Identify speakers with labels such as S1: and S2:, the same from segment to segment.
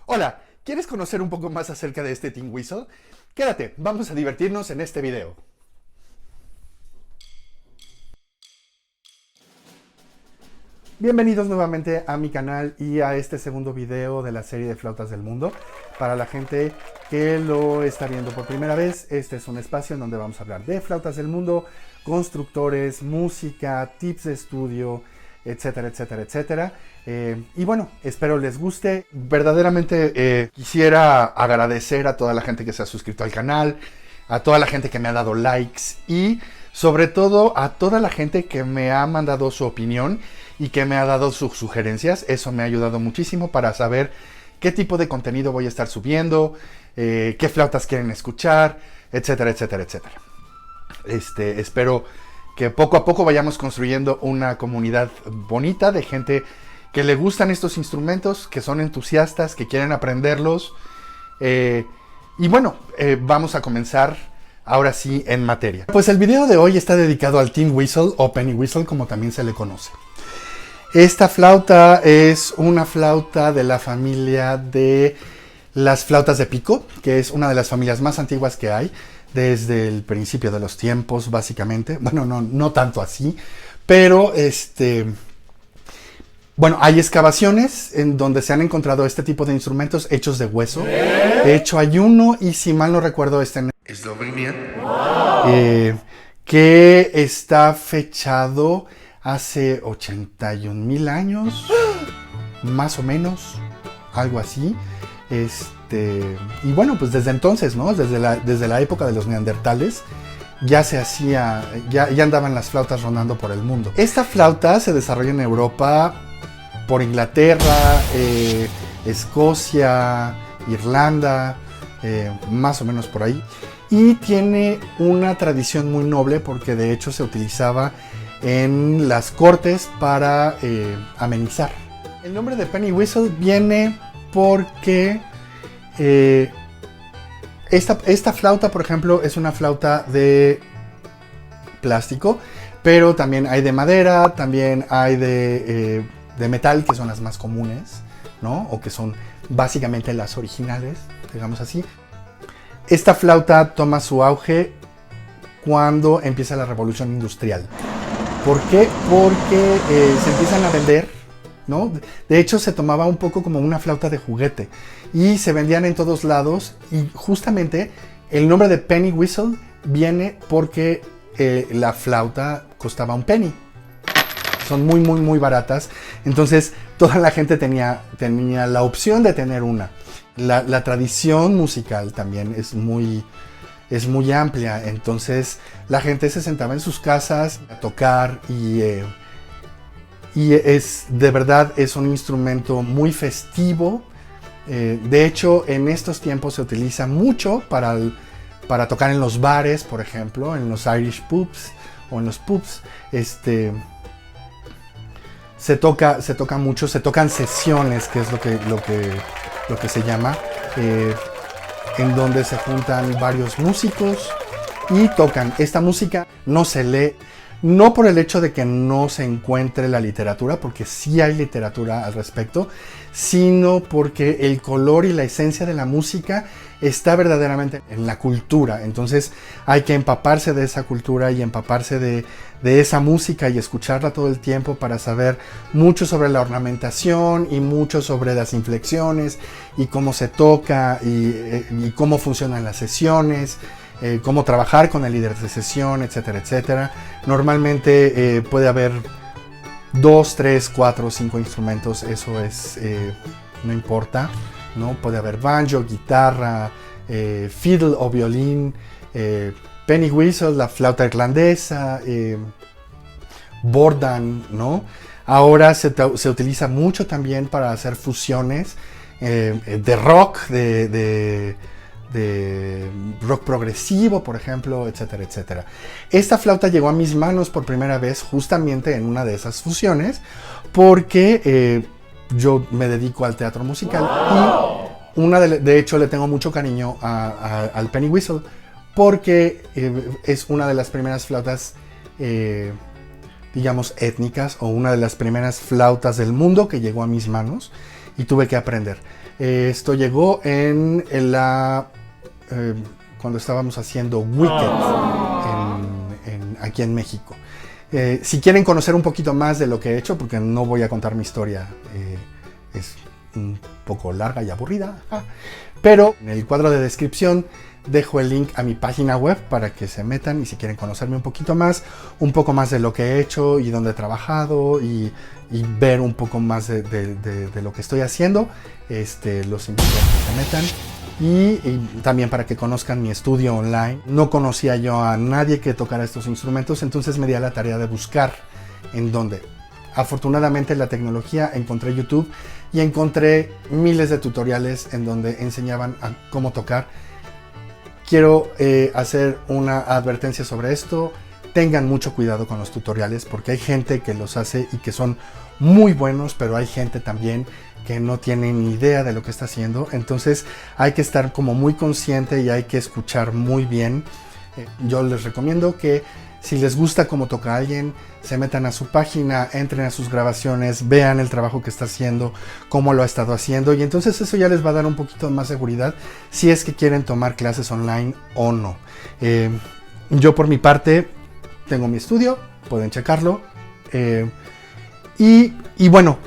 S1: Hola, ¿quieres conocer un poco más acerca de este Tin Whistle? Quédate, vamos a divertirnos en este video. Bienvenidos nuevamente a mi canal y a este segundo video de la serie de flautas del mundo. Para la gente que lo está viendo por primera vez, este es un espacio en donde vamos a hablar de flautas del mundo, constructores, música, tips de estudio, etcétera, etcétera, etcétera. Y bueno, espero les guste. Verdaderamente quisiera agradecer a toda la gente que se ha suscrito al canal, a toda la gente que me ha dado likes y sobre todo a toda la gente que me ha mandado su opinión y que me ha dado sus sugerencias. Eso me ha ayudado muchísimo para saber qué tipo de contenido voy a estar subiendo, qué flautas quieren escuchar, etcétera, etcétera, etcétera. Espero que poco a poco vayamos construyendo una comunidad bonita de gente que le gustan estos instrumentos, que son entusiastas, que quieren aprenderlos. Y bueno, vamos a comenzar ahora sí en materia. Pues el video de hoy está dedicado al Tin Whistle o Penny Whistle, como también se le conoce. Esta flauta es una flauta de la familia de las flautas de pico, que es una de las familias más antiguas que hay, desde el principio de los tiempos, básicamente. Bueno, no tanto así, pero bueno, hay excavaciones en donde se han encontrado este tipo de instrumentos hechos de hueso. De hecho, hay uno, y si mal no recuerdo, en Eslovenia, que está fechado hace 81,000 años, más o menos, algo así. Y bueno, pues desde entonces, ¿no? Desde la época de los neandertales, ya se hacía, ya andaban las flautas rondando por el mundo. Esta flauta se desarrolla en Europa, por Inglaterra, Escocia, Irlanda, más o menos por ahí. Y tiene una tradición muy noble porque de hecho se utilizaba en las cortes para amenizar. El nombre de Penny Whistle viene porque esta flauta, por ejemplo, es una flauta de plástico, pero también hay de madera, también hay de metal, que son las más comunes, ¿no? O que son básicamente las originales, digamos así. Esta flauta toma su auge cuando empieza la revolución industrial. ¿Por qué? Porque se empiezan a vender, ¿no? De hecho, se tomaba un poco como una flauta de juguete y se vendían en todos lados, y justamente el nombre de Penny Whistle viene porque la flauta costaba un penny. Son muy, muy, muy baratas. Entonces, toda la gente tenía la opción de tener una. La tradición musical también es muy amplia. Entonces, la gente se sentaba en sus casas a tocar y de verdad es un instrumento muy festivo. De hecho, en estos tiempos se utiliza mucho para tocar en los bares, por ejemplo, en los Irish pubs o en los pubs. Se toca mucho, se tocan sesiones, que es lo que se llama, en donde se juntan varios músicos y tocan. Esta música no se lee, no por el hecho de que no se encuentre la literatura, porque sí hay literatura al respecto, sino porque el color y la esencia de la música está verdaderamente en la cultura. Entonces hay que empaparse de esa cultura y empaparse de esa música y escucharla todo el tiempo para saber mucho sobre la ornamentación y mucho sobre las inflexiones y cómo se toca y cómo funcionan las sesiones, cómo trabajar con el líder de sesión, etcétera, etcétera. Normalmente puede haber 2, 3, 4, 5 instrumentos, eso no importa, ¿no? Puede haber banjo, guitarra, fiddle o violín, penny whistle, la flauta irlandesa, bordan, ¿no? Ahora se utiliza mucho también para hacer fusiones de rock, de rock progresivo, por ejemplo, etcétera, etcétera. Esta flauta llegó a mis manos por primera vez justamente en una de esas fusiones, porque yo me dedico al teatro musical y de hecho le tengo mucho cariño al Penny Whistle, porque es una de las primeras flautas, digamos, étnicas, o una de las primeras flautas del mundo que llegó a mis manos. y tuve que aprender. Esto llegó cuando estábamos haciendo Wicked aquí en México. Si quieren conocer un poquito más de lo que he hecho, porque no voy a contar mi historia, es un poco larga y aburrida, pero en el cuadro de descripción dejo el link a mi página web para que se metan, y si quieren conocerme un poquito más, un poco más de lo que he hecho y dónde he trabajado y ver un poco más de lo que estoy haciendo, los invito a que se metan. Y también para que conozcan mi estudio online. No conocía yo a nadie que tocara estos instrumentos, entonces me di a la tarea de buscar en dónde. Afortunadamente en la tecnología encontré YouTube y encontré miles de tutoriales en donde enseñaban a cómo tocar. Quiero hacer una advertencia sobre esto. Tengan mucho cuidado con los tutoriales, porque hay gente que los hace y que son muy buenos, pero hay gente también que no tiene ni idea de lo que está haciendo. Entonces hay que estar como muy consciente y hay que escuchar muy bien. Yo les recomiendo que si les gusta cómo toca alguien, se metan a su página, entren a sus grabaciones, vean el trabajo que está haciendo, cómo lo ha estado haciendo, y entonces eso ya les va a dar un poquito más seguridad si es que quieren tomar clases online o no. Yo por mi parte tengo mi estudio, pueden checarlo. Y bueno,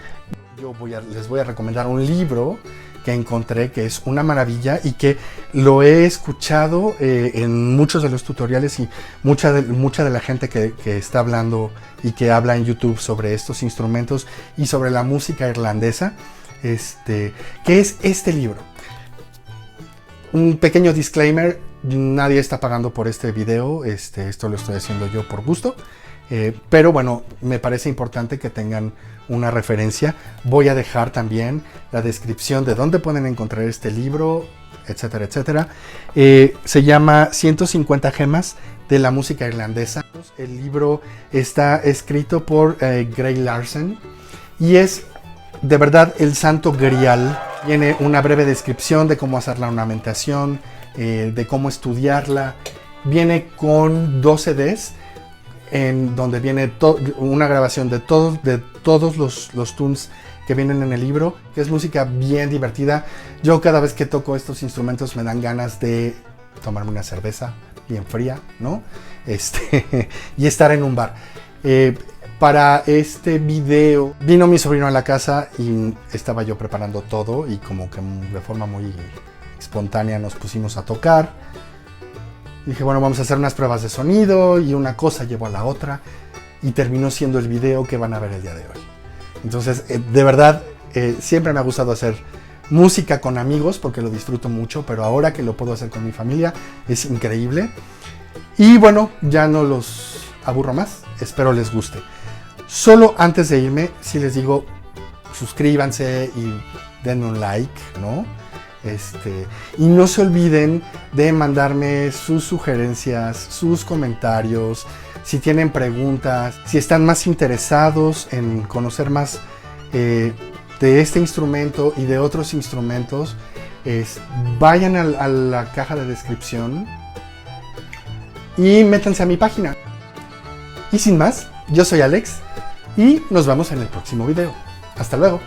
S1: les voy a recomendar un libro que encontré que es una maravilla y que lo he escuchado en muchos de los tutoriales y mucha de la gente que está hablando y que habla en YouTube sobre estos instrumentos y sobre la música irlandesa, que es este libro. Un pequeño disclaimer: nadie está pagando por este video, esto lo estoy haciendo yo por gusto. Pero bueno, me parece importante que tengan una referencia. Voy a dejar también la descripción de dónde pueden encontrar este libro, etcétera, etcétera. Se llama 150 gemas de la música irlandesa. El libro está escrito por Gray Larson y es de verdad el santo grial. Tiene una breve descripción de cómo hacer la ornamentación, de cómo estudiarla. Viene con 2 CDs en donde viene una grabación de todos los tunes que vienen en el libro, que es música bien divertida. Yo cada vez que toco estos instrumentos me dan ganas de tomarme una cerveza bien fría, ¿no? Y estar en un bar. Para este video vino mi sobrino a la casa y estaba yo preparando todo, y como que de forma muy espontánea nos pusimos a tocar. Dije, bueno, vamos a hacer unas pruebas de sonido, y una cosa llevó a la otra y terminó siendo el video que van a ver el día de hoy. Entonces, de verdad, siempre me ha gustado hacer música con amigos porque lo disfruto mucho, pero ahora que lo puedo hacer con mi familia es increíble. Y bueno, ya no los aburro más, espero les guste. Solo antes de irme, sí les digo, suscríbanse y denme un like, ¿no? Y no se olviden de mandarme sus sugerencias, sus comentarios, si tienen preguntas, si están más interesados en conocer más de este instrumento y de otros instrumentos, vayan a la caja de descripción y métanse a mi página. Y sin más, yo soy Alex y nos vemos en el próximo video. Hasta luego.